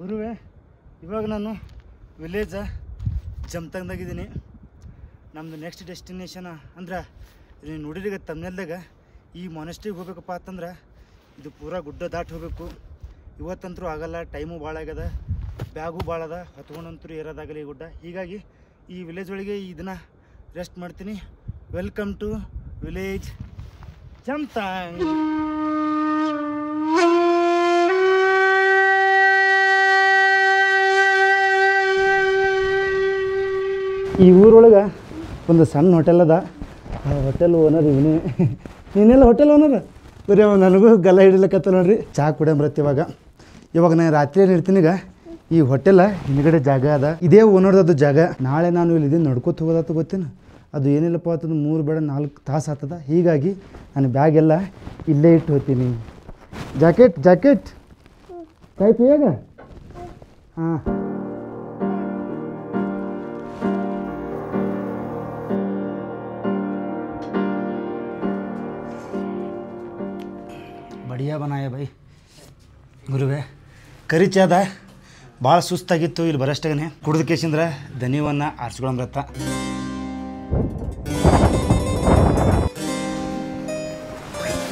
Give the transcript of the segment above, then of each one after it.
ಗುರುವೆ, ಇವಾಗ ನಾನು ವಿಲೇಜ ಜಮ್ತಂಗ್ದಾಗಿದ್ದೀನಿ. ನಮ್ಮದು ನೆಕ್ಸ್ಟ್ ಡೆಸ್ಟಿನೇಷನ್ ಅಂದ್ರೆ ನೀವು ನೋಡಿದಾಗ ತಮ್ಮನೆಲ್ದಾಗ ಈ ಮೊನೆಸ್ಟ್ರಿಗೆ ಹೋಗ್ಬೇಕಪ್ಪ ಅಂತಂದ್ರೆ ಇದು ಪೂರಾ ಗುಡ್ಡ ದಾಟಿ ಹೋಗಬೇಕು. ಇವತ್ತಂತರೂ ಆಗಲ್ಲ, ಟೈಮು ಭಾಳ ಆಗ್ಯದ, ಬ್ಯಾಗು ಭಾಳ ಅದ, ಹೊತ್ಕೊಂಡಂತರೂ ಏರೋದಾಗಲ್ಲ ಈ ಗುಡ್ಡ. ಹೀಗಾಗಿ ಈ ವಿಲೇಜ್ ಒಳಗೆ ಇದನ್ನು ರೆಸ್ಟ್ ಮಾಡ್ತೀನಿ. Welcome to village Jamtang. ಈ ಊರೊಳಗೆ ಒಂದು ಸಣ್ಣ ಹೋಟೆಲ್ ಅದ. ಆ ಹೋಟೆಲ್ ಓನರ್ ಇವನೇ. ನೀನೆಲ್ಲ ಹೋಟೆಲ್ ಓನರ್ ಬರೀ ನನಗೂ ಗಲ್ಲ ಹಿಡಿಲಕತ್ತ ನೋಡ್ರಿ. ಚಹಾ ಕುಡಿಯಂಬರತ್ತೆ ಇವಾಗ ನಾನು ರಾತ್ರಿ ಏನು ಇರ್ತೀನಿ. ಈಗ ಈ ಹೋಟೆಲ್ ಹಿಂದ್ಗಡೆ ಜಾಗ ಅದ, ಇದೇ ಓನರ್ದದು ಜಾಗ. ನಾಳೆ ನಾನು ಇಲ್ಲಿ ಇದನ್ನು ನಡ್ಕೊತ ಹೋಗೋದತ್ತು ಗೊತ್ತೇನು. ಅದು ಏನಿಲ್ಲಪ್ಪ ಅಂತಂದು 3 ಬೇಡ 4 ತಾಸು ಆಗ್ತದ. ಹೀಗಾಗಿ ನಾನು ಬ್ಯಾಗ್ ಎಲ್ಲ ಇಲ್ಲೇ ಇಟ್ಟು ಹೋಗ್ತೀನಿ. ಜಾಕೆಟ್ ಟೈಪ್ ಹೇಗ? ಹಾಂ, ಬಡಿಯಾ ಬನಾಯ ಬೈ. ಗುರುವೆ, ಕರಿ ಚಾದ ಭಾಳ ಸುಸ್ತಾಗಿತ್ತು. ಇಲ್ಲಿ ಬರೋಷ್ಟಾಗನೆ ಕುಡಿದ ಕೇಸಿಂದ್ರೆ ದನಿವನ್ನು ಆರಿಸ್ಕೊಳಂಬರತ್ತ.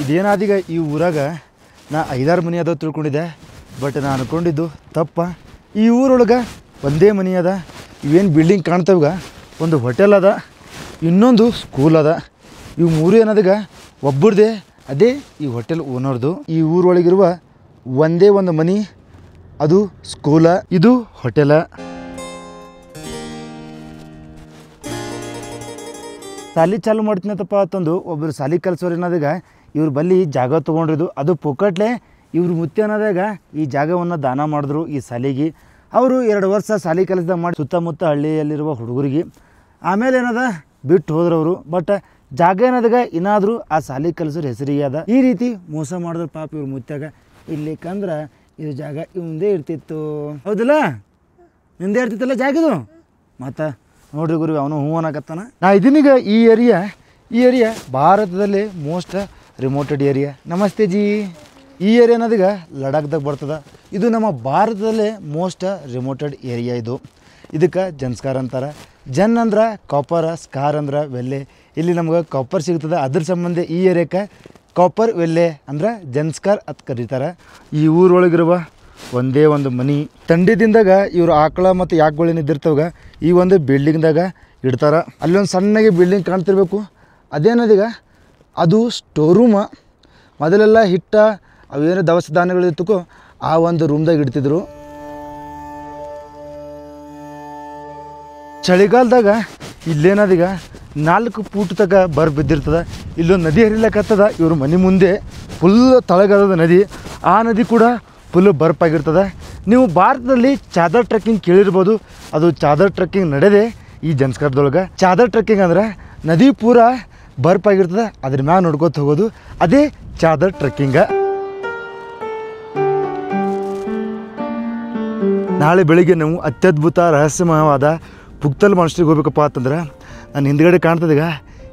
ಇದೇನಾದೀಗ ಈ ಊರಾಗ ನಾ 5-6 ಮನೆ ಅದಾವ ತಿಳ್ಕೊಂಡಿದ್ದೆ. ಬಟ್ ನಾನು ಅನ್ಕೊಂಡಿದ್ದು ತಪ್ಪ. ಈ ಊರೊಳಗೆ ಒಂದೇ ಮನೆ ಅದ. ಇವೇನು ಬಿಲ್ಡಿಂಗ್ ಕಾಣ್ತವಾಗ ಒಂದು ಹೋಟೆಲ್ ಅದ, ಇನ್ನೊಂದು ಸ್ಕೂಲ್ ಅದ. ಇವು 3 ಏನದೀಗ ಒಬ್ಬರದೇ, ಅದೇ ಈ ಹೋಟೆಲ್ ಓನರ್ದು. ಈ ಊರೊಳಗಿರುವ ಒಂದೇ ಒಂದು ಮನೆ, ಅದು ಸ್ಕೂಲ, ಇದು ಹೋಟೆಲ. ಸಾಲಿ ಚಾಲು ಮಾಡ್ತೀನತ್ತಪ್ಪ ಅಂತಂದು ಒಬ್ಬರು ಸಾಲಿ ಕಲ್ಸೋರು ಏನದಾಗ ಇವ್ರ ಬಲ್ಲಿ ಜಾಗ ತೊಗೊಂಡಿದ್ದು. ಅದು ಪೊಕಟ್ಲೆ ಇವ್ರ ಮುತ್ಯ ಅನ್ನೋದಾಗ ಈ ಜಾಗವನ್ನು ದಾನ ಮಾಡಿದ್ರು ಈ ಸಾಲಿಗೆ. ಅವರು 2 ವರ್ಷ ಸಾಲಿ ಕೆಲಸದಾಗ ಮಾಡಿ ಸುತ್ತಮುತ್ತ ಹಳ್ಳಿಯಲ್ಲಿರುವ ಹುಡುಗರಿಗೆ ಆಮೇಲೆ ಏನದ ಬಿಟ್ಟು ಹೋದ್ರು ಅವರು. ಬಟ್ ಜಾಗ ಏನದಾಗ ಏನಾದರೂ ಆ ಸಾಲಿ ಕಲಿಸೋರು ಹೆಸರಿಗೆ ಅದ. ಈ ರೀತಿ ಮೋಸ ಮಾಡಿದ್ರು ಪಾಪ ಇವ್ರ ಮುತ್ಯಾಗ. ಇಲ್ಲಿಕಂದ್ರೆ ಇದು ಜಾಗ ಇವಂದೇ ಇರ್ತಿತ್ತು, ಹೌದಿಲ್ಲ? ನಿಂದೇ ಇರ್ತಿತ್ತಲ್ಲ ಜಾಗ ಇದು. ಮತ್ತು ನೋಡ್ರಿ ಗುರು, ಅವನು ಹೂ ಅನ್ನಕತ್ತಾನ. ನಾ ಇದೀನೀಗ ಈ ಏರಿಯಾ ಭಾರತದಲ್ಲಿ ಮೋಸ್ಟ್ ರಿಮೋಟೆಡ್ ಏರಿಯಾ. ನಮಸ್ತೆ ಜಿ. ಈ ಏರಿಯಾ ಅನ್ನೋದೀಗ ಲಡಾಖ್ದಾಗ ಬರ್ತದೆ. ಇದು ನಮ್ಮ ಭಾರತದಲ್ಲೇ ಮೋಸ್ಟ್ ರಿಮೋಟೆಡ್ ಏರಿಯಾ. ಇದಕ್ಕೆ ಜನ್ಸ್ಕಾರ್ ಅಂತಾರೆ. ಜನ್ ಅಂದ್ರೆ ಕಾಪರ್, ಸ್ಕಾರ್ ಅಂದ್ರೆ ವೆಲ್ಲೆ. ಇಲ್ಲಿ ನಮ್ಗೆ ಕಾಪರ್ ಸಿಗ್ತದೆ, ಅದ್ರ ಸಂಬಂಧ ಈ ಏರಿಯಾಕ್ಕೆ ಕಾಪರ್ ವೆಲ್ಲೆ ಅಂದ್ರೆ ಜನ್ಸ್ಕಾರ್ ಅಂತ ಕರೀತಾರೆ. ಈ ಊರೊಳಗಿರುವ ಒಂದೇ ಒಂದು ಮನೆ. ಥಂಡಿದಿಂದಾಗ ಇವರು ಆಕಳ ಮತ್ತು ಯಾಕುಗಳೇನು ಇದ್ದಿರ್ತವಾಗ ಈ ಒಂದು ಬಿಲ್ಡಿಂಗ್ದಾಗ ಇಡ್ತಾರೆ. ಅಲ್ಲೊಂದು ಸಣ್ಣಗೆ ಬಿಲ್ಡಿಂಗ್ ಕಾಣ್ತಿರ್ಬೇಕು, ಅದೇನದೀಗ ಅದು ಸ್ಟೋರೂಮ. ಮೊದಲೆಲ್ಲ ಹಿಟ್ಟ ಅವೇನು ದವಸ ಧಾನ್ಯಗಳಿರ್ತಕ್ಕೋ ಆ ಒಂದು ರೂಮ್ದಾಗ ಇಡ್ತಿದ್ರು. ಚಳಿಗಾಲದಾಗ ಇಲ್ಲೇನದೀಗ 4 ಫೂಟ್ ತಗ ಬರ್ ಬಿದ್ದಿರ್ತದೆ. ಇಲ್ಲೊಂದು ನದಿ ಹರಿಲಕ್ಕತ್ತದ ಇವ್ರ ಮನೆ ಮುಂದೆ. ಫುಲ್ ತಳಗದ ನದಿ. ಆ ನದಿ ಕೂಡ ಫುಲ್ ಬರ್ಪಾಗಿರ್ತದೆ. ನೀವು ಭಾರತದಲ್ಲಿ ಚಾದರ್ ಟ್ರೆಕ್ಕಿಂಗ್ ಕೇಳಿರ್ಬೋದು. ಅದು ಚಾದರ್ ಟ್ರೆಕ್ಕಿಂಗ್ ನಡೆದೇ ಈ ಜನ್ಸ್ಕಾರ್ದೊಳಗೆ. ಚಾದರ್ ಟ್ರೆಕ್ಕಿಂಗ್ ಅಂದ್ರೆ ನದಿ ಪೂರ ಬರ್ಪಾಗಿರ್ತದೆ, ಅದ್ರ ಮ್ಯಾಗ ನೋಡ್ಕೊತ ಹೋಗೋದು, ಅದೇ ಚಾದರ್ ಟ್ರೆಕ್ಕಿಂಗ. ನಾಳೆ ಬೆಳಿಗ್ಗೆ ನಾವು ಅತ್ಯದ್ಭುತ ರಹಸ್ಯಮಯವಾದ ಪುಕ್ತಲ್ ಮೊನೆಸ್ಟ್ರಿಗೆ ಹೋಗ್ಬೇಕಪ್ಪ ಅಂತಂದ್ರೆ ನಾನು ಹಿಂದ್ಗಡೆ ಕಾಣ್ತದೀಗ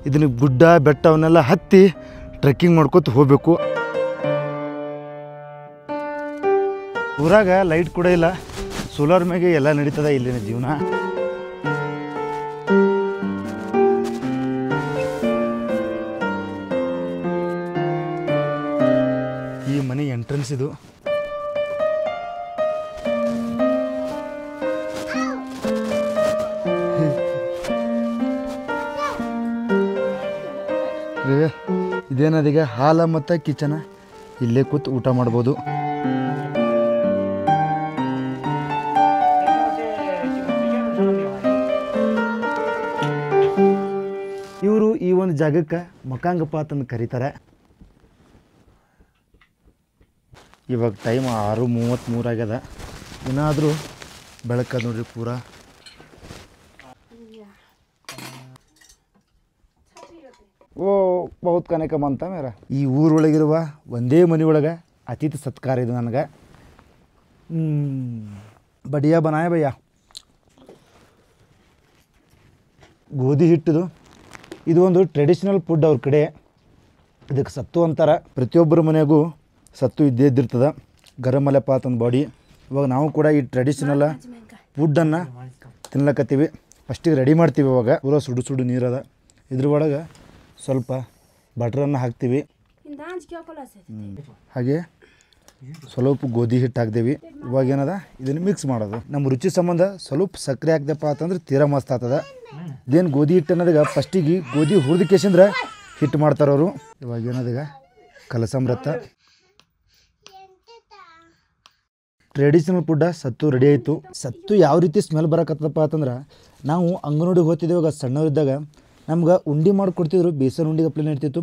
ಇದನ್ನು ಗುಡ್ಡ ಬೆಟ್ಟ ಅವನ್ನೆಲ್ಲ ಹತ್ತಿ ಟ್ರೆಕ್ಕಿಂಗ್ ಮಾಡ್ಕೊತ ಹೋಗಬೇಕು. ಊರಾಗ ಲೈಟ್ ಕೂಡ ಇಲ್ಲ, ಸೋಲಾರ್ ಮ್ಯಾಗೆ ಎಲ್ಲ ನಡೀತದ ಇಲ್ಲಿನ ಜೀವನ. ಈ ಮನೆ ಎಂಟ್ರೆನ್ಸ್ ಇದು. ಇದೇನದೀಗ ಹಾಲ ಮತ್ತು ಕಿಚನ. ಇಲ್ಲೇ ಕೂತು ಊಟ ಮಾಡ್ಬೋದು. ಇವರು ಈ ಒಂದು ಜಾಗಕ್ಕೆ ಮಕಾಂಗಪ್ಪ ಅಂತಂದು ಕರೀತಾರೆ. ಇವಾಗ ಟೈಮ್ 6:33 ಆಗ್ಯದ. ಏನಾದರೂ ಬೆಳಕದ ನೋಡ್ರಿ ಪೂರ. ಓ ಬಹುತ್ ಕನೆಕ ಬಂತ ಮೇರ. ಈ ಊರೊಳಗಿರುವ ಒಂದೇ ಮನೆಯೊಳಗೆ ಅತಿಥಿ ಸತ್ಕಾರ ಇದು ನನಗೆ. ಬಡಿಯಾ ಬನಾಯ ಭಯ್ಯ. ಗೋಧಿ ಹಿಟ್ಟಿದು ಇದು ಒಂದು ಟ್ರೆಡಿಷನಲ್ ಫುಡ್ ಅವ್ರ ಕಡೆ. ಇದಕ್ಕೆ ಸತ್ತು ಅಂತಾರೆ. ಪ್ರತಿಯೊಬ್ಬರ ಮನೆಗೂ ಸತ್ತು ಇದ್ದೇ ಇದ್ದಿರ್ತದೆ. ಗರಂ ಮಲೆಪಾತ್ ಒಂದು ಬಾಡಿ ಇವಾಗ ನಾವು ಕೂಡ ಈ ಟ್ರೆಡಿಷನಲ್ ಫುಡ್ಡನ್ನು ತಿನ್ಲಕತ್ತೀವಿ. ಫಸ್ಟಿಗೆ ರೆಡಿ ಮಾಡ್ತೀವಿ. ಇವಾಗ ಪೂರ ಸುಡು ಸುಡು ನೀರದ ಇದ್ರ ಒಳಗೆ ಸ್ವಲ್ಪ ಬಟ್ರನ್ನು ಹಾಕ್ತೀವಿ. ಹಾಗೆ ಸ್ವಲ್ಪ ಗೋಧಿ ಹಿಟ್ಟು ಹಾಕ್ದೇವಿ. ಇವಾಗ ಏನದ ಇದನ್ನು ಮಿಕ್ಸ್ ಮಾಡೋದು. ನಮ್ಮ ರುಚಿ ಸಂಬಂಧ ಸ್ವಲ್ಪ ಸಕ್ಕರೆ ಹಾಕ್ದಪ್ಪ ಅಂತಂದ್ರೆ ತೀರಾ ಮಸ್ತ್ ಆಗ್ತದ. ಇದೇನು ಗೋಧಿ ಹಿಟ್ಟು ಅನ್ನೋದಾಗ ಫಸ್ಟಿಗೆ ಗೋಧಿ ಹುರಿದು ಕೇಸಂದ್ರೆ ಹಿಟ್ಟು ಮಾಡ್ತಾರವರು. ಇವಾಗ ಏನದಾಗ ಕಲಸಂಬ್ರತ್ತ ಟ್ರೆಡಿಷನಲ್ ಫುಡ್ಡ ಸತ್ತು ರೆಡಿ ಆಯಿತು. ಸತ್ತು ಯಾವ ರೀತಿ ಸ್ಮೆಲ್ ಬರಕತ್ತದಪ್ಪ ಅಂತಂದ್ರೆ ನಾವು ಅಂಗನವಾಡಿಗೆ ಹೋಗ್ತಿದ್ದೇವಾಗ ಸಣ್ಣವರಿದ್ದಾಗ ನಮ್ಗೆ ಉಂಡೆ ಮಾಡಿಕೊಡ್ತಿದ್ರು. ಬೇಸನ್ ಉಂಡೆ ಗಪ್ಲೆ ಇರ್ತಿತ್ತು.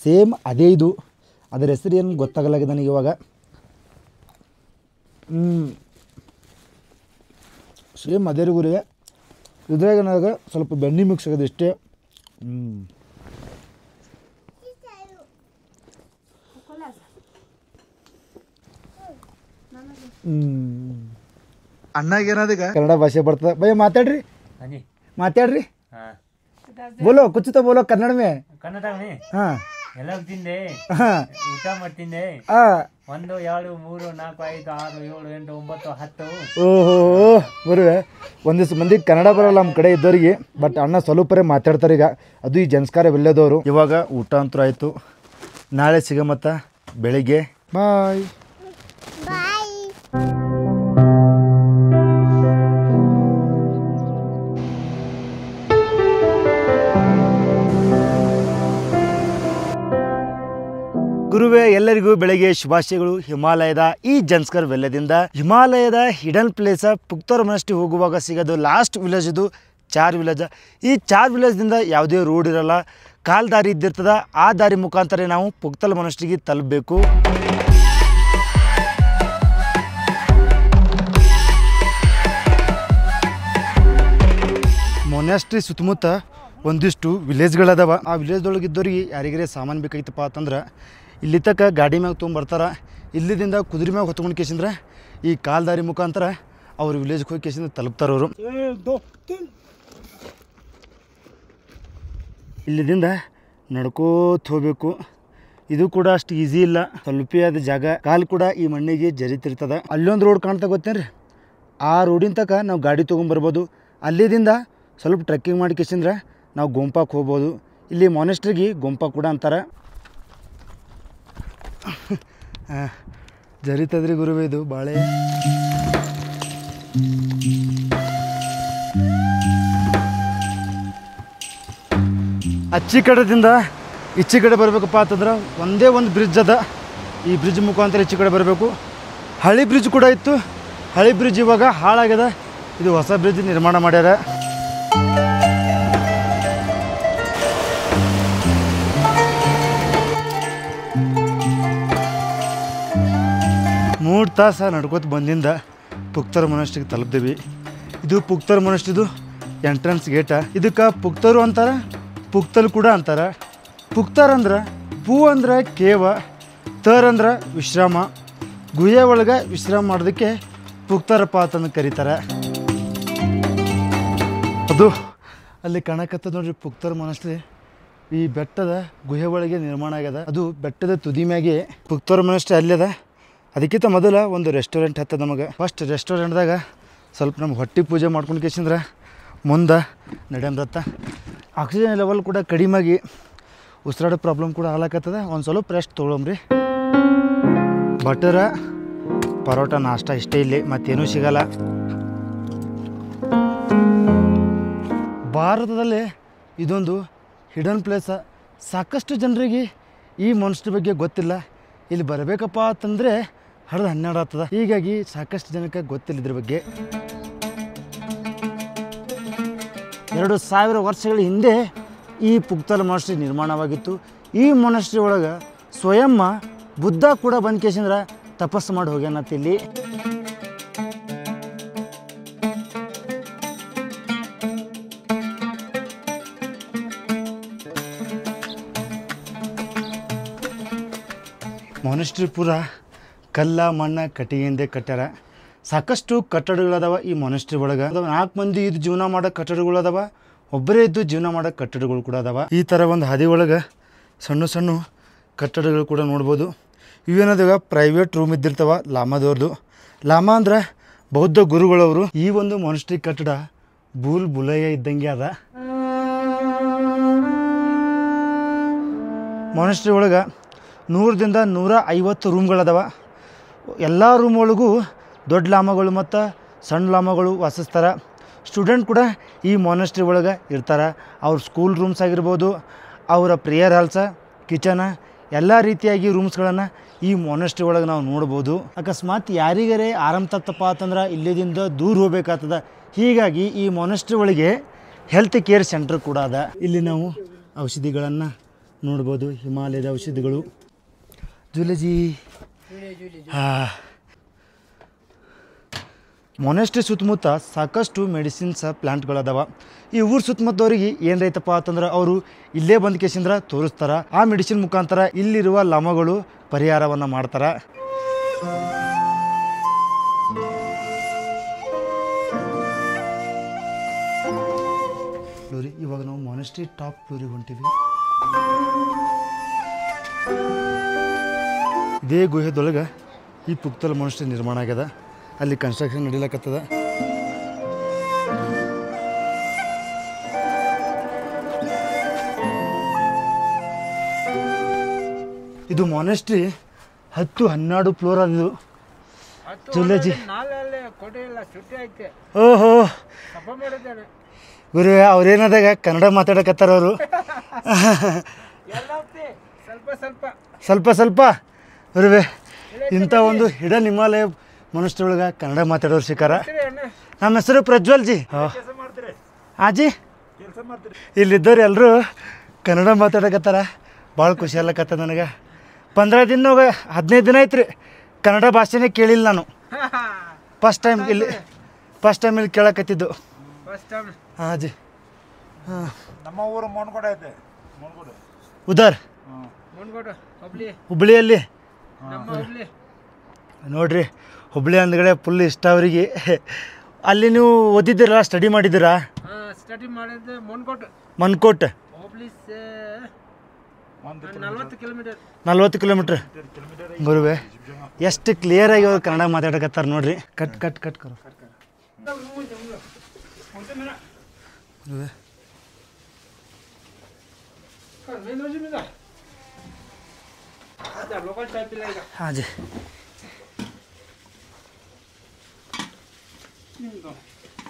ಸೇಮ್ ಅದೇ ಇದು. ಅದರ ಹೆಸರು ಏನು ಗೊತ್ತಾಗಲಾಗಿದೆ ನನಗೆ ಇವಾಗ. ಸೇಮ್ ಅದೇ ಗುರಿಗೆ ಇದ್ರಾಗ ನನಗೆ ಸ್ವಲ್ಪ ಬೆಣ್ಣೆ ಮಿಕ್ಸ್ ಆಗೋದು ಇಷ್ಟೇ. ಅಣ್ಣಾಗ ಏನಾದೀಗ ಕನ್ನಡ ಭಾಷೆ ಬರ್ತದೆ. ಭಯ ಮಾತಾಡ್ರಿ ಮಾತಾಡ್ರಿ. ಬೋಲೋ ಕುಚ್ಚುತ್ತ ಬೋಲೋ ಕನ್ನಡ ಮೇ. ಹಾಂ ಎಲ್ಲ ತಿಂದೆ ಊಟ ಮಾಡ್ತಿಂದೆ. 1 2 3 4 5 6 7 8 9 10. ಓಹೋ ಬರುವೆ ಒಂದಿಷ್ಟು ಮಂದಿಗೆ ಕನ್ನಡ ಬರೋಲ್ಲ ನಮ್ಮ ಕಡೆ ಇದ್ದವರಿಗೆ. ಬಟ್ ಅಣ್ಣ ಸ್ವಲ್ಪರೇ ಮಾತಾಡ್ತಾರೆ ಈಗ. ಅದು ಈ ಜನ್ಸ್ಕಾರ ಬೆಲ್ಲದವರು. ಇವಾಗ ಊಟ ಅಂತೂ ಆಯಿತು. ನಾಳೆ ಸಿಗಮತ್ತ ಬೆಳಿಗ್ಗೆ. ಬಾಯ್. ಗುರುವೇ ಎಲ್ಲರಿಗೂ ಬೆಳಗ್ಗೆ ಶುಭಾಶಯಗಳು. ಹಿಮಾಲಯದ ಈ ಜನ್ಸ್ಕರ್ ವೆಲ್ಲದಿಂದ ಹಿಮಾಲಯದ ಹಿಡನ್ ಪ್ಲೇಸ ಪುಕ್ತರ್ ಮನಷ್ಟಿ ಹೋಗುವಾಗ ಸಿಗೋದು ಲಾಸ್ಟ್ ವಿಲೇಜ್. ಇದು 4 ವಿಲೇಜ್. ಈ 4 ವಿಲೇಜ್ದಿಂದ ಯಾವುದೇ ರೋಡ್ ಇರಲ್ಲ, ಕಾಲ್ ದಾರಿ ಇದ್ದಿರ್ತದ. ಆ ದಾರಿ ಮುಖಾಂತರ ನಾವು ಪುಕ್ತಲ್ ಮನಷ್ಟಿಗೆ ತಲುಪಬೇಕು. ಮೊನೆಸ್ಟ್ರಿ ಸುತ್ತಮುತ್ತ ಒಂದಿಷ್ಟು ವಿಲೇಜ್ಗಳದಾವ. ಆ ವಿಲೇಜ್ದೊಳಗಿದ್ದವ್ರಿಗೆ ಯಾರಿಗಾರೆ ಸಾಮಾನು ಬೇಕಾಗಿತ್ತಪ್ಪ ಅಂತಂದ್ರೆ ಇಲ್ಲಿ ತಕ್ಕ ಗಾಡಿ ಮ್ಯಾಗ ತೊಗೊಂಬರ್ತಾರೆ. ಇಲ್ಲಿದಿಂದ ಕುದುರೆ ಮ್ಯಾಗ ಹೊತ್ಕೊಂಡು ಕೇಸಿಂದ್ರೆ ಈ ಕಾಲ್ದಾರಿ ಮುಖಾಂತರ ಅವ್ರ ವಿಲೇಜ್ಗೆ ಹೋಗಿ ಕೇಸಿಂದ ತಲುಪ್ತಾರೆ ಅವರು. ಇಲ್ಲಿದಿಂದ ನಡ್ಕೋತ ಹೋಗ್ಬೇಕು. ಇದು ಕೂಡ ಅಷ್ಟು ಈಸಿ ಇಲ್ಲ, ಸ್ವಲ್ಪೇ ಆದ ಜಾಗ. ಕಾಲು ಕೂಡ ಈ ಮಣ್ಣಿಗೆ ಜರಿತಿರ್ತದ. ಅಲ್ಲೊಂದು ರೋಡ್ ಕಾಣ್ತಾ ಗೊತ್ತೇನ್ರಿ, ಆ ರೋಡಿನ ತಕ ನಾವು ಗಾಡಿ ತೊಗೊಂಬರ್ಬೋದು. ಅಲ್ಲಿದಿಂದ ಸ್ವಲ್ಪ ಟ್ರೆಕ್ಕಿಂಗ್ ಮಾಡಿ ಕೇಸಿಂದ್ರೆ ನಾವು ಗೋಂಪಾಕ್ಕೆ ಹೋಗ್ಬೋದು. ಇಲ್ಲಿ ಮಾನೆಸ್ಟ್ರಿಗೆ ಗೋಂಪಾ ಕೂಡ ಅಂತಾರೆ. ಜರಿತದ್ರಿ ಗುರುವೇ ಇದು ಬಾಳೆ. ಅಚ್ಚಿ ಕಡೆದಿಂದ ಈಚೆ ಕಡೆ ಬರಬೇಕಪ್ಪ ಅಂತಂದ್ರೆ ಒಂದೇ ಒಂದು ಬ್ರಿಡ್ಜ್ ಅದ. ಈ ಬ್ರಿಡ್ಜ್ ಮುಖಾಂತರ ಈಚೆ ಕಡೆ ಬರಬೇಕು. ಹಳಿ ಬ್ರಿಡ್ಜ್ ಕೂಡ ಇತ್ತು. ಹಳಿ ಬ್ರಿಡ್ಜ್ ಇವಾಗ ಹಾಳಾಗ್ಯದ. ಇದು ಹೊಸ ಬ್ರಿಡ್ಜ್ ನಿರ್ಮಾಣ ಮಾಡ್ಯಾರ. ಮೂರು ತಾಸು ನಡ್ಕೋತ ಬಂದಿಂದ ಪುಕ್ತರ್ ಮೊನೆಸ್ಟ್ರಿಗೆ ತಲುಪ್ತೀವಿ. ಇದು ಪುಕ್ತರ್ ಮೊನೆಸ್ಟ್ರಿದು ಎಂಟ್ರೆನ್ಸ್ ಗೇಟ. ಇದಕ್ಕೆ ಪುಕ್ತರು ಅಂತಾರೆ, ಪುಕ್ತಲ್ ಕೂಡ ಅಂತಾರೆ. ಪುಕ್ತರ್ ಅಂದ್ರೆ ಪೂ ಅಂದ್ರೆ ಕೇವ, ತರ್ ಅಂದ್ರೆ ವಿಶ್ರಾಮ. ಗುಹೆ ಒಳಗೆ ವಿಶ್ರಾಮ ಮಾಡೋದಕ್ಕೆ ಪುಕ್ತರಪ್ಪ ಅಂತಂದು ಕರೀತಾರೆ. ಅದು ಅಲ್ಲಿ ಕಾಣಕತ್ತದ ನೋಡ್ರಿ ಪುಕ್ತರ್ ಮೊನೆಸ್ಟ್ರಿ. ಈ ಬೆಟ್ಟದ ಗುಹೆ ಒಳಗೆ ನಿರ್ಮಾಣ ಆಗ್ಯದ. ಅದು ಬೆಟ್ಟದ ತುದಿ ಮ್ಯಾಗೆ ಪುಕ್ತರ್ ಮೊನೆಸ್ಟ್ರಿ ಅಲ್ಲದ. ಅದಕ್ಕಿಂತ ಮೊದಲು ಒಂದು ರೆಸ್ಟೋರೆಂಟ್ ಹತ್ತದ ನಮಗೆ. ಫಸ್ಟ್ ರೆಸ್ಟೋರೆಂಟ್ದಾಗ ಸ್ವಲ್ಪ ನಮ್ಗೆ ಹೊಟ್ಟೆ ಪೂಜೆ ಮಾಡ್ಕೊಂಡು ಕೇಸಿಂದ್ರೆ ಮುಂದೆ ನಡೆಯಂಬತ್ತ. ಆಕ್ಸಿಜನ್ ಲೆವೆಲ್ ಕೂಡ ಕಡಿಮೆಯಾಗಿ ಉಸಿರಾಡೋ ಪ್ರಾಬ್ಲಮ್ ಕೂಡ ಆಗ್ಲಕತ್ತದ. ಒಂದು ಸ್ವಲ್ಪ ರೆಸ್ಟ್ ತೊಗೊಳಮ್ರಿ. ಬಟರ ಪರೋಟ ನಾಷ್ಟ ಇಷ್ಟೇ ಇಲ್ಲಿ, ಮತ್ತೇನೂ ಸಿಗಲ್ಲ. ಭಾರತದಲ್ಲೇ ಇದೊಂದು ಹಿಡನ್ ಪ್ಲೇಸ. ಸಾಕಷ್ಟು ಜನರಿಗೆ ಈ ಮೊನೆಸ್ಟ್ರಿ ಬಗ್ಗೆ ಗೊತ್ತಿಲ್ಲ. ಇಲ್ಲಿ ಬರಬೇಕಪ್ಪ ಅಂತಂದರೆ 12 ಆಗ್ತದೆ. ಹೀಗಾಗಿ ಸಾಕಷ್ಟು ಜನಕ್ಕೆ ಗೊತ್ತಿಲ್ಲ ಇದ್ರ ಬಗ್ಗೆ. 2000 ವರ್ಷಗಳ ಹಿಂದೆ ಈ ಪುಕ್ತಲ್ ಮೊನೆಸ್ಟ್ರಿ ನಿರ್ಮಾಣವಾಗಿತ್ತು. ಈ ಮೊನೆಸ್ಟ್ರಿ ಒಳಗೆ ಸ್ವಯಂ ಬುದ್ಧ ಕೂಡ ಬಂದು ಕೇಸಿಂದ್ರೆ ತಪಸ್ಸು ಮಾಡಿ ಹೋಗ್ಯಾನತ್ತ ಇಲ್ಲಿ. ಮೊನೆಸ್ಟ್ರಿ ಪೂರ ಕಲ್ಲ ಮಣ್ಣ ಕಟ್ಟಿಗೆಯಿಂದ ಕಟ್ಟ್ಯಾರ. ಸಾಕಷ್ಟು ಕಟ್ಟಡಗಳದಾವ ಈ ಮೊನೆಸ್ಟ್ರಿ ಒಳಗೆ. 4 ಮಂದಿ ಇದ್ದು ಜೀವನ ಮಾಡೋ ಕಟ್ಟಡಗಳು ಅದಾವ, ಒಬ್ಬರೇ ಇದ್ದು ಜೀವನ ಮಾಡೋ ಕಟ್ಟಡಗಳು ಕೂಡ ಅದಾವ. ಈ ಥರ ಒಂದು ಹಾದಿ ಒಳಗೆ ಸಣ್ಣ ಸಣ್ಣ ಕಟ್ಟಡಗಳು ಕೂಡ ನೋಡ್ಬೋದು. ಇವೇನದಾಗ ಪ್ರೈವೇಟ್ ರೂಮ್ ಇದ್ದಿರ್ತಾವ ಲಾಮಾದವ್ರದ್ದು. ಲಾಮ ಅಂದ್ರೆ ಬೌದ್ಧ ಗುರುಗಳವರು. ಈ ಒಂದು ಮೊನಸ್ಟ್ರಿ ಕಟ್ಟಡ ಬೂಲ್ ಬುಲಯ್ಯ ಇದ್ದಂಗೆ ಅದ. ಮೊನಸ್ಟ್ರಿ ಒಳಗೆ 100ರಿಂದ 150 ರೂಮ್ಗಳದಾವ. ಎಲ್ಲ ರೂಮ್ ಒಳಗೂ ದೊಡ್ಡ ಲಾಮಗಳು ಮತ್ತು ಸಣ್ಣ ಲಾಮಗಳು ವಾಸಿಸ್ತಾರೆ. ಸ್ಟೂಡೆಂಟ್ ಕೂಡ ಈ ಮೊನಸ್ಟ್ರಿ ಒಳಗೆ ಇರ್ತಾರೆ. ಅವ್ರ ಸ್ಕೂಲ್ ರೂಮ್ಸ್ ಆಗಿರ್ಬೋದು, ಅವರ ಪ್ರೇಯರ್ ಹಾಲ್ಸ, ಕಿಚನ, ಎಲ್ಲ ರೀತಿಯಾಗಿ ರೂಮ್ಸ್ಗಳನ್ನು ಈ ಮೊನಸ್ಟ್ರಿ ಒಳಗೆ ನಾವು ನೋಡ್ಬೋದು. ಅಕಸ್ಮಾತ್ ಯಾರಿಗಾರೆ ಆರಾಮ್ ತಪ್ತಪ್ಪ ಅಂತಂದ್ರೆ ಇಲ್ಲಿದಿಂದ ದೂರ ಹೋಗ್ಬೇಕಾಗ್ತದ. ಹೀಗಾಗಿ ಈ ಮೊನಸ್ಟ್ರಿ ಒಳಗೆ ಹೆಲ್ತ್ ಕೇರ್ ಸೆಂಟರ್ ಕೂಡ ಅದ. ಇಲ್ಲಿ ನಾವು ಔಷಧಿಗಳನ್ನು ನೋಡ್ಬೋದು, ಹಿಮಾಲಯದ ಔಷಧಿಗಳು. ಜುಲಜಿ ಮೊನೆಸ್ಟ್ರಿ ಸುತ್ತಮುತ್ತ ಸಾಕಷ್ಟು ಮೆಡಿಸಿನ್ಸ್ ಪ್ಲಾಂಟ್ಗಳದಾವ. ಈ ಊರು ಸುತ್ತಮುತ್ತವ್ರಿಗೆ ಏನು ರೈತಪ್ಪ ಅಂತಂದ್ರೆ ಅವರು ಇಲ್ಲೇ ಬಂದು ಕೇಸಿಂದ್ರ ತೋರಿಸ್ತಾರೆ. ಆ ಮೆಡಿಸಿನ್ ಮುಖಾಂತರ ಇಲ್ಲಿರುವ ಲಾಮಗಳು ಪರಿಹಾರವನ್ನು ಮಾಡ್ತಾರೆ. ನೋಡಿ ಇವಾಗ ನಾವು ಮೊನೆಸ್ಟ್ರಿ ಟಾಪ್ ಫ್ಲೋರಿಗೆ ಹೊಂಟಿವಿ. ಇದೇ ಗುಹೆದೊಳಗೆ ಈ ಪುಕ್ತಲ್ ಮೊನೆಸ್ಟ್ರಿ ನಿರ್ಮಾಣ ಆಗ್ಯದ. ಅಲ್ಲಿ ಕನ್ಸ್ಟ್ರಕ್ಷನ್ ನಡೀಲಕತ್ತದ. ಇದು ಮೊನೆಸ್ಟ್ರಿ 10-12 ಫ್ಲೋರ್ ಅದು. ಜುಲಜಿ ಓಹೋ ಗುರು ಅವ್ರೇನದಾಗ ಕನ್ನಡ ಮಾತಾಡಕತ್ತಾರ ಅವರು. ಸ್ವಲ್ಪ ಸ್ವಲ್ಪ ಗುರುವೆ ಇಂಥ ಒಂದು ಹಿಡನ್ ಹಿಮಾಲಯ ಮೊನಸ್ಟ್ರಿ ಒಳಗೆ ಕನ್ನಡ ಮಾತಾಡೋರು ಸಿಕ್ಕಾರ. ನಮ್ಮ ಹೆಸರು ಪ್ರಜ್ವಲ್ ಜಿ. ಹಾಜಿ ಇಲ್ಲಿದ್ದವ್ರು ಎಲ್ಲರೂ ಕನ್ನಡ ಮಾತಾಡಕತ್ತಾರ. ಭಾಳ ಖುಷಿ ಆಗ್ಲಕತ್ತದ ನನಗೆ. 15 ದಿನ 15 ದಿನ ಐತ್ರಿ ಕನ್ನಡ ಭಾಷೆನೇ ಕೇಳಿಲ್ಲ ನಾನು. ಫಸ್ಟ್ ಟೈಮ್ ಇಲ್ಲಿ ಕೇಳಕತ್ತಿದ್ದು. ಹಾಂ ಜಿ. ಹಾಂ ನಮ್ಮ ಊರು ಮೋನ್ಗೋಡ ಐತೆ. ಉದರ್ ಹುಬ್ಳಿಯಲ್ಲಿ ನೋಡ್ರಿ. ಹುಬ್ಳಿ ಅಂದ್ಗಡೆ ಫುಲ್ ಇಷ್ಟ ಅವರಿಗೆ. ಅಲ್ಲಿ ನೀವು ಓದಿದ್ದೀರಾ, ಸ್ಟಡಿ ಮಾಡಿದ್ದೀರಾ? ಮನ್ಕೋಟ್ 40 ಕಿಲೋಮೀಟ್ರ್. ಗುರುವೆ ಎಷ್ಟು ಕ್ಲಿಯರಾಗಿ ಅವ್ರು ಕನ್ನಡ ಮಾತಾಡಕತ್ತಾರ ನೋಡ್ರಿ. ಕಟ್ ಕಟ್ ಕಟ್ ಕರು ಗುರುವೆ. हाँ जी.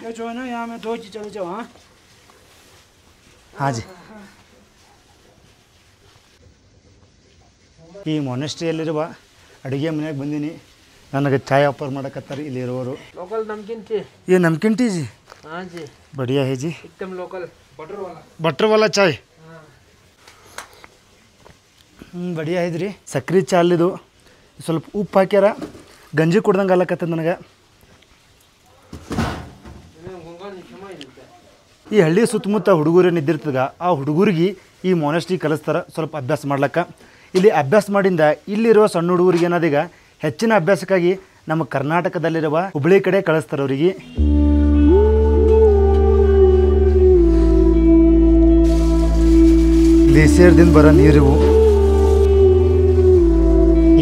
ये जो है ना यहाँ में 2 चीज चले जाओ. हाँ हाँ जी. ಈ ಮೊನೆಸ್ಟ್ರಿಯಲ್ಲಿರುವ ಅಡುಗೆ ಮನೆಯಾಗ ಬಂದೀನಿ. ನನಗೆ ಚಾಯ್ ಆಫರ್ ಮಾಡಕತ್ತಾರೆ ಇಲ್ಲಿರೋರು. लोकल नमकीन टी. ये नमकीन टी जी? हाँ जी. बढ़िया है जी. एकदम लोकल बटर वाला चाय. बढ़िया है ರೀ. ಸಕ್ರೆ ಚಾಲಿದು ಸ್ವಲ್ಪ ಉಪ್ಪು ಹಾಕ್ಯಾರ. ಗಂಜಿ ಕುಡ್ದಂಗೆ ಅಲ್ಲಕತ್ತದ ನನಗೆ. ಈ ಹಳ್ಳಿ ಸುತ್ತಮುತ್ತ ಹುಡುಗರು ನಿದ್ದಿರ್ತದ. ಆ ಹುಡುಗರಿಗೆ ಈ ಮೊನೆಸ್ಟ್ರಿ ಕಲಿಸ್ತಾರೆ ಸ್ವಲ್ಪ ಅಭ್ಯಾಸ ಮಾಡ್ಲಕ್ಕ. ಇಲ್ಲಿ ಅಭ್ಯಾಸ ಮಾಡಿಂದ ಇಲ್ಲಿರುವ ಸಣ್ಣ ಹುಡುಗರಿಗೆ ಏನದೀಗ ಹೆಚ್ಚಿನ ಅಭ್ಯಾಸಕ್ಕಾಗಿ ನಮ್ಮ ಕರ್ನಾಟಕದಲ್ಲಿರುವ ಹುಬ್ಳಿ ಕಡೆ ಕಳಿಸ್ತಾರೆ ಅವರಿಗೆ. ಗ್ಲೇಸಿಯರ್ದಿಂದ ಬರೋ ನೀರಿವು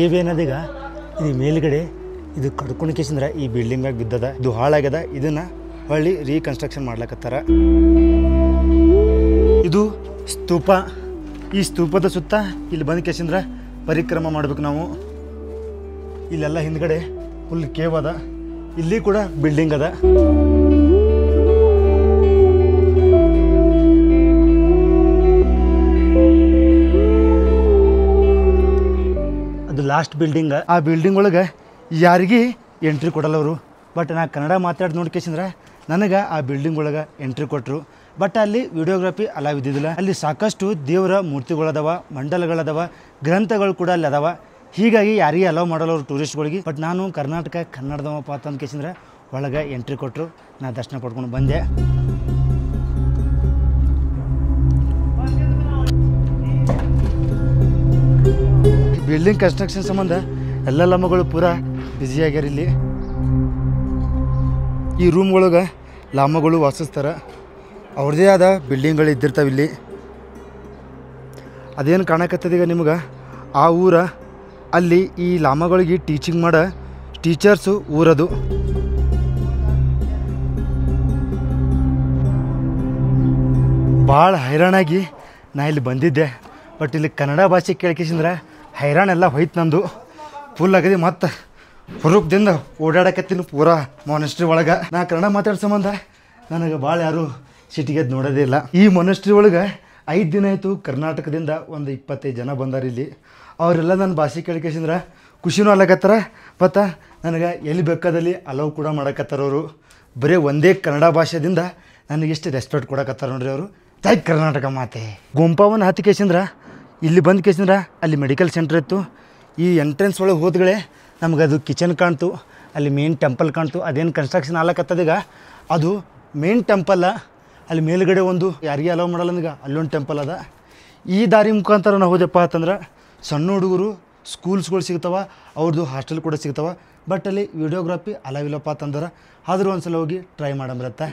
ಇವೇನದೀಗ ಇದು ಮೇಲ್ಗಡೆ ಇದು ಕಡ್ಕೊಂಡು ಕೇಸಿಂದ್ರೆ ಈ ಬಿಲ್ಡಿಂಗ್ ಮ್ಯಾಗ ಬಿದ್ದದ. ಇದು ಹಾಳಾಗ್ಯದ. ಇದನ್ನು ಹೊಳ್ಳಿ ರೀಕನ್ಸ್ಟ್ರಕ್ಷನ್ ಮಾಡ್ಲಕತ್ತಾರ. ಇದು ಸ್ತೂಪ. ಈ ಸ್ತೂಪದ ಸುತ್ತ ಇಲ್ಲಿ ಬಂದು ಕೇಸಿಂದ್ರೆ ಪರಿಕ್ರಮ ಮಾಡ್ಬೇಕು ನಾವು. ಇಲ್ಲೆಲ್ಲ ಹಿಂದ್ಗಡೆ ಫುಲ್ ಕೇವ್ ಅದ. ಇಲ್ಲಿ ಕೂಡ ಬಿಲ್ಡಿಂಗ್ ಅದ. ಅದು ಲಾಸ್ಟ್ ಬಿಲ್ಡಿಂಗ್. ಆ ಬಿಲ್ಡಿಂಗ್ ಒಳಗೆ ಯಾರಿಗೆ ಎಂಟ್ರಿ ಕೊಡಲ್ಲ ಅವರು. ಬಟ್ ನಾ ಕನ್ನಡ ಮಾತಾಡಿ ನೋಡ್ಕೇಸಿಂದ್ರೆ ನನಗೆ ಆ ಬಿಲ್ಡಿಂಗ್ ಒಳಗೆ ಎಂಟ್ರಿ ಕೊಟ್ಟರು. ಬಟ್ ಅಲ್ಲಿ ವಿಡಿಯೋಗ್ರಫಿ ಅಲಾವ್ ಇದ್ದಿದ್ದಿಲ್ಲ. ಅಲ್ಲಿ ಸಾಕಷ್ಟು ದೇವರ ಮೂರ್ತಿಗಳದಾವ, ಮಂಡಲಗಳದಾವ, ಗ್ರಂಥಗಳು ಕೂಡ ಅಲ್ಲಿ ಅದಾವ. ಹೀಗಾಗಿ ಯಾರಿಗೆ ಅಲೌ ಮಾಡಲ್ಲ ಅವರು ಟೂರಿಸ್ಟ್ಗಳಿಗೆ. ಬಟ್ ನಾನು ಕರ್ನಾಟಕ ಕನ್ನಡದವಪ್ಪ ಅಂತ ಕೇಸಿಂದ್ರೆ ಒಳಗೆ ಎಂಟ್ರಿ ಕೊಟ್ಟರು. ನಾ ದರ್ಶನ ಪಡ್ಕೊಂಡು ಬಂದೆ. ಬಿಲ್ಡಿಂಗ್ ಕನ್ಸ್ಟ್ರಕ್ಷನ್ ಸಂಬಂಧ ಎಲ್ಲ ಲಮ್ಮಗಳು ಪೂರಾ ಬ್ಯುಸಿಯಾಗ್ಯಾರ ಇಲ್ಲಿ. ಈ ರೂಮ್ ಒಳಗೆ ಲಾಮಗಳು ವಾಸಿಸ್ತಾರೆ. ಅವ್ರದ್ದೇ ಆದ ಬಿಲ್ಡಿಂಗ್ಗಳು ಇದ್ದಿರ್ತಾವೆ ಇಲ್ಲಿ. ಅದೇನು ಕಾಣಕತ್ತದೀಗ ನಿಮ್ಗೆ ಆ ಊರ ಅಲ್ಲಿ ಈ ಲಾಮಗಳಿಗೆ ಟೀಚಿಂಗ್ ಮಾಡೋ ಟೀಚರ್ಸು ಊರದು. ಭಾಳ ಹೈರಾಣಾಗಿ ನಾ ಇಲ್ಲಿ ಬಂದಿದ್ದೆ. ಬಟ್ ಇಲ್ಲಿ ಕನ್ನಡ ಭಾಷೆ ಕೇಳ್ಕೇಸಿಂದ್ರೆ ಹೈರಾಣೆಲ್ಲ ಹೋಯ್ತು ನಂದು. ಫುಲ್ ಆಗದೆ ಮತ್ತು ಹುರುಪದಿಂದ ಓಡಾಡಕತ್ತೀನಿ ಪೂರಾ ಮೊನಸ್ಟ್ರಿ ಒಳಗೆ. ನಾ ಕನ್ನಡ ಮಾತಾಡೋ ಸಂಬಂಧ ನನಗೆ ಭಾಳ ಯಾರು ಸಿಟಿಗೆದ್ದು ನೋಡೋದೇ ಇಲ್ಲ. ಈ ಮೊನಸ್ಟ್ರಿ ಒಳಗೆ 5 ದಿನ ಆಯಿತು ಕರ್ನಾಟಕದಿಂದ ಒಂದು 25 ಜನ ಬಂದಾರ ಇಲ್ಲಿ. ಅವರೆಲ್ಲ ನನ್ನ ಭಾಷೆ ಕೇಳ್ಕೇಸಿಂದ್ರೆ ಖುಷಿನೂ ಅಲ್ಲಕತ್ತಾರ ಮತ್ತು ನನಗೆ ಎಲ್ಲಿ ಬೇಕಾದಲ್ಲಿ ಅಲವ್ ಕೂಡ ಮಾಡಕತ್ತಾರ. ಅವರು ಬರೀ ಒಂದೇ ಕನ್ನಡ ಭಾಷೆದಿಂದ ನನಗೆ ಎಷ್ಟು ರೆಸ್ಪೆಕ್ಟ್ ಕೊಡಕತ್ತಾರ ನೋಡ್ರಿ ಅವರು. ಜೈ ಕರ್ನಾಟಕ ಮಾತೆ. ಗುಂಪವನ್ನು ಹತ್ತಿ ಕೇಸಿಂದ್ರೆ ಇಲ್ಲಿ ಬಂದು ಕೇಸಿಂದ್ರೆ ಅಲ್ಲಿ ಮೆಡಿಕಲ್ ಸೆಂಟ್ರ್ ಇತ್ತು. ಈ ಎಂಟ್ರೆನ್ಸ್ ಒಳಗೆ ಹೋದ್ಗಳೇ ನಮ್ಗೆ ಅದು ಕಿಚನ್ ಕಾಣ್ತು, ಅಲ್ಲಿ ಮೇನ್ ಟೆಂಪಲ್ ಕಾಣ್ತು. ಅದೇನು ಕನ್ಸ್ಟ್ರಕ್ಷನ್ ಆಗ್ಲಕತ್ತದೀಗ ಅದು ಮೇನ್ ಟೆಂಪಲ್ಲ. ಅಲ್ಲಿ ಮೇಲುಗಡೆ ಒಂದು ಯಾರಿಗೆ ಅಲವ್ ಮಾಡಲ್ಲ ನನಗೆ ಅಲ್ಲೊಂದು ಟೆಂಪಲ್ ಅದ. ಈ ದಾರಿ ಮುಖಾಂತರ ನಾವು ಹೋದೆಪ್ಪ ಅಂತಂದ್ರೆ ಸಣ್ಣ ಹುಡುಗರು ಸ್ಕೂಲ್ಸ್ಗಳು ಸಿಗ್ತಾವ, ಅವ್ರದ್ದು ಹಾಸ್ಟೆಲ್ ಕೂಡ ಸಿಗ್ತಾವ. ಬಟ್ ಅಲ್ಲಿ ವಿಡಿಯೋಗ್ರಫಿ ಅಲವಿಲ್ಲಪ್ಪ ಅಂತಂದ್ರೆ ಆದರೂ ಒಂದು ಸಲ ಹೋಗಿ ಟ್ರೈ ಮಾಡಂಬರತ್ತೆ.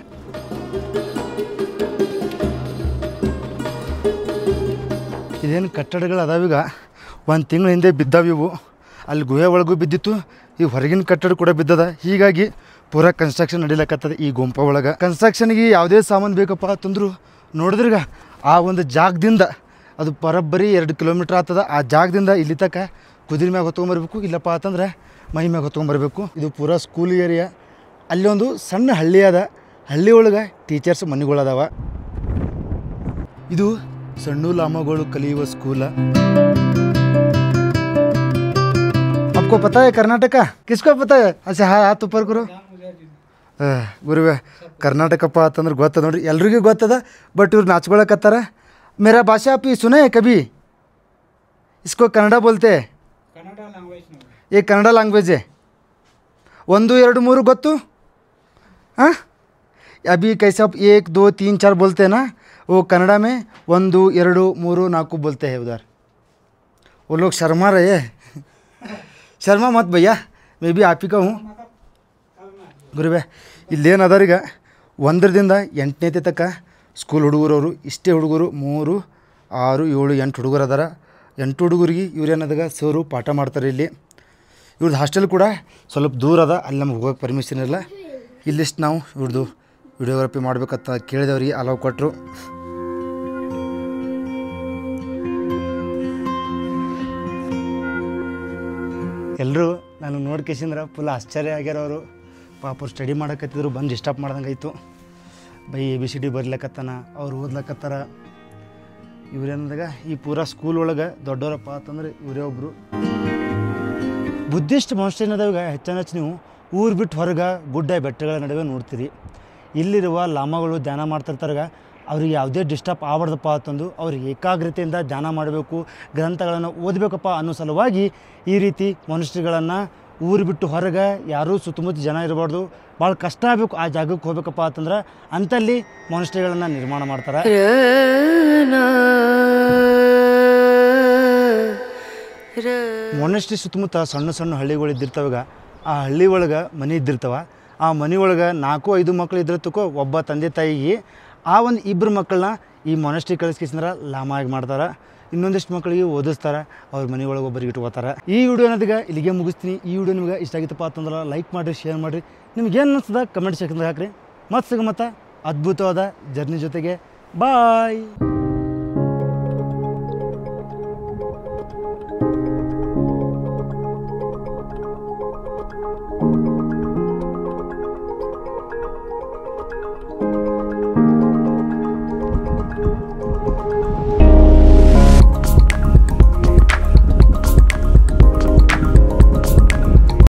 ಇದೇನು ಕಟ್ಟಡಗಳು ಅದಾವೀಗ 1 ತಿಂಗಳ ಹಿಂದೆ ಬಿದ್ದಾವಿವು. ಅಲ್ಲಿ ಗುಹೆ ಒಳಗೂ ಬಿದ್ದಿತ್ತು, ಈ ಹೊರಗಿನ ಕಟ್ಟಡ ಕೂಡ ಬಿದ್ದದ. ಹೀಗಾಗಿ ಪೂರಾ ಕನ್ಸ್ಟ್ರಕ್ಷನ್ ನಡಿಲಕತ್ತದ ಈ ಗುಂಪ ಒಳಗೆ. ಕನ್ಸ್ಟ್ರಕ್ಷನ್ಗೆ ಯಾವುದೇ ಸಾಮಾನು ಬೇಕಪ್ಪ ಅಂತಂದ್ರು ನೋಡಿದ್ರಿಗ ಆ ಒಂದು ಜಾಗದಿಂದ ಅದು ಬರೋಬ್ಬರಿ 2 ಕಿಲೋಮೀಟ್ರ್ ಆಗ್ತದ. ಆ ಜಾಗದಿಂದ ಇಲ್ಲಿ ತನಕ ಕುದುರೆ ಮ್ಯಾಗ ಹೊತ್ಕೊಂಬರ್ಬೇಕು, ಇಲ್ಲಪ್ಪ ಅಂತಂದ್ರೆ ಮೈ ಮ್ಯಾಗ ಹೊತ್ಕೊಂಬರ್ಬೇಕು. ಇದು ಪೂರಾ ಸ್ಕೂಲ್ ಏರಿಯಾ. ಅಲ್ಲಿ ಒಂದು ಸಣ್ಣ ಹಳ್ಳಿ ಅದ. ಹಳ್ಳಿ ಒಳಗೆ ಟೀಚರ್ಸ್ ಮನೆಗಳದಾವ. ಇದು ಸಣ್ಣ ಲಾಮಗಳು ಕಲಿಯುವ ಸ್ಕೂಲ. आपको पता है कर्नाटक किसको पता है? अच्छा हाँ हाथ ऊपर करो. ಗುರುವೆ ಕರ್ನಾಟಕಪ್ಪ ಅಂತಂದ್ರೆ ಗೊತ್ತದ ನೋಡ್ರಿ, ಎಲ್ರಿಗೂ ಗೊತ್ತದ. ಬಟ್ ಇವ್ರು ನಾಚ್ಕೊಳಕತ್ತಾರ. मेरा भाषा आप सुने कभी? इसको कन्नड़ बोलते हैं. ये कन्नड़ लैंग्वेज है. 1 2 3 ಗೊತ್ತು? हाँ अभी कैसे आप 1 2 3 4 बोलते हैं ना, वो कन्नड़ा में 1 2 3 4 बोलते हैं उधर. वो लोग शर्मा रहे हैं. ಶರ್ಮಾ ಮತ್ ಭಯ್ಯ, ಮೇ ಬಿ ಆಪಿಕ ಹ್ಞೂ. ಗುರುವೆ ಇಲ್ಲೇನದರೀಗ 1ರಿಂದ 8ನೇ ತನಕ ಸ್ಕೂಲ್ ಹುಡುಗರವರು. ಇಷ್ಟೇ ಹುಡುಗರು 3 6 7 8 ಹುಡುಗರು ಅದಾರ. 8 ಹುಡುಗರಿಗೆ ಇವ್ರೇನದಾಗ ಸರು ಪಾಠ ಮಾಡ್ತಾರೆ. ಇಲ್ಲಿ ಇವ್ರದ್ದು ಹಾಸ್ಟೆಲ್ ಕೂಡ ಸ್ವಲ್ಪ ದೂರ ಅದ, ಅಲ್ಲಿ ನಮ್ಗೆ ಹೋಗೋಕೆ ಪರ್ಮಿಷನ್ ಇಲ್ಲ. ಇಲ್ಲಿಷ್ಟು ನಾವು ಇವ್ರದ್ದು ವಿಡಿಯೋಗ್ರಫಿ ಮಾಡ್ಬೇಕಂತ ಕೇಳಿದವ್ರಿಗೆ ಅಲವ್ ಕೊಟ್ಟರು. ಎಲ್ಲರೂ ನಾನು ನೋಡ್ಕೇಸಿಂದ್ರೆ ಫುಲ್ ಆಶ್ಚರ್ಯ ಆಗ್ಯಾರ. ಅವರು ಪಾಪ ಸ್ಟಡಿ ಮಾಡಕತ್ತಿದ್ರು, ಬಂದು ಡಿಸ್ಟರ್ಬ್ ಮಾಡ್ದಂಗೆ ಆಯಿತು. ಬೈ ABCD ಬರ್ಲಕತ್ತಾನ, ಅವ್ರು ಓದ್ಲಕತ್ತಾರ. ಇವ್ರೇನದಾಗ ಈ ಪೂರಾ ಸ್ಕೂಲ್ ಒಳಗೆ ದೊಡ್ಡವರಪ್ಪ ಅಂತಂದ್ರೆ ಇವರೇ ಒಬ್ಬರು. ಬುದ್ಧಿಸ್ಟ್ ಮಾನ್ಸ್ಟರ್ ಏನದಾಗ ಹೆಚ್ಚು ನೀವು ಊರು ಬಿಟ್ಟು ಹೊರಗೆ ಗುಡ್ಡ ಬೆಟ್ಟಗಳ ನಡುವೆ ನೋಡ್ತೀರಿ. ಇಲ್ಲಿರುವ ಲಾಮಗಳು ಧ್ಯಾನ ಮಾಡ್ತಿರ್ತಾರಾಗ ಅವ್ರಿಗೆ ಯಾವುದೇ ಡಿಸ್ಟರ್ಬ್ ಆಗಬಾರ್ದಪ್ಪ ಅಂತಂದು ಅವ್ರಿಗೆ ಏಕಾಗ್ರತೆಯಿಂದ ಧ್ಯಾನ ಮಾಡಬೇಕು, ಗ್ರಂಥಗಳನ್ನು ಓದಬೇಕಪ್ಪ ಅನ್ನೋ ಸಲುವಾಗಿ ಈ ರೀತಿ ಮೊನಸ್ಟ್ರಿಗಳನ್ನು ಊರು ಬಿಟ್ಟು ಹೊರಗೆ ಯಾರೂ ಸುತ್ತಮುತ್ತ ಜನ ಇರಬಾರ್ದು, ಭಾಳ ಕಷ್ಟ ಆಗಬೇಕು ಆ ಜಾಗಕ್ಕೆ ಹೋಗ್ಬೇಕಪ್ಪ ಅಂತಂದ್ರೆ ಅಂತಲ್ಲಿ ಮೊನಸ್ಟ್ರಿಗಳನ್ನು ನಿರ್ಮಾಣ ಮಾಡ್ತಾರೆ. ಮೊನಸ್ಟ್ರಿ ಸುತ್ತಮುತ್ತ ಸಣ್ಣ ಸಣ್ಣ ಹಳ್ಳಿಗಳು ಇದ್ದಿರ್ತಾವಾಗ ಆ ಹಳ್ಳಿ ಒಳಗೆ ಮನೆ ಇದ್ದಿರ್ತಾವ. ಆ ಮನೆ ಒಳಗೆ 4 5 ಮಕ್ಕಳು ಇದ್ರತಕ್ಕೋ ಒಬ್ಬ ತಂದೆ ತಾಯಿಗೆ ಆ ಒಂದು 2 ಮಕ್ಕಳನ್ನ ಈ ಮೊನಸ್ಟ್ರಿ ಕಳಿಸ್ಕಿಸಿದ್ರೆ ಲಾಮಾಗಿ ಮಾಡ್ತಾರೆ. ಇನ್ನೊಂದಿಷ್ಟು ಮಕ್ಕಳಿಗೆ ಓದಿಸ್ತಾರೆ, ಅವ್ರ ಮನೆ ಒಳಗೆ ಒಬ್ಬರಿಗೆ ಇಟ್ಕೋತಾರೆ. ಈ ವಿಡಿಯೋ ಅನ್ನೋದೀಗ ಇಲ್ಲಿಗೆ ಮುಗಿಸ್ತೀನಿ. ಈ ವಿಡಿಯೋ ನಿಮ್ಗೆ ಇಷ್ಟ ಆಗಿತ್ತಪ್ಪ ಅಂತಂದ್ರೆ ಲೈಕ್ ಮಾಡಿರಿ, ಶೇರ್ ಮಾಡಿರಿ. ನಿಮ್ಗೆ ಏನು ಅನಿಸ್ತದ ಕಮೆಂಟ್ ಸೆಕ್ಷನ್ದಾಗ ಹಾಕ್ರಿ. ಮತ್ತೆ ಸಿಗ ಮತ್ತೆ ಅದ್ಭುತವಾದ ಜರ್ನಿ ಜೊತೆಗೆ ಬಾಯ್.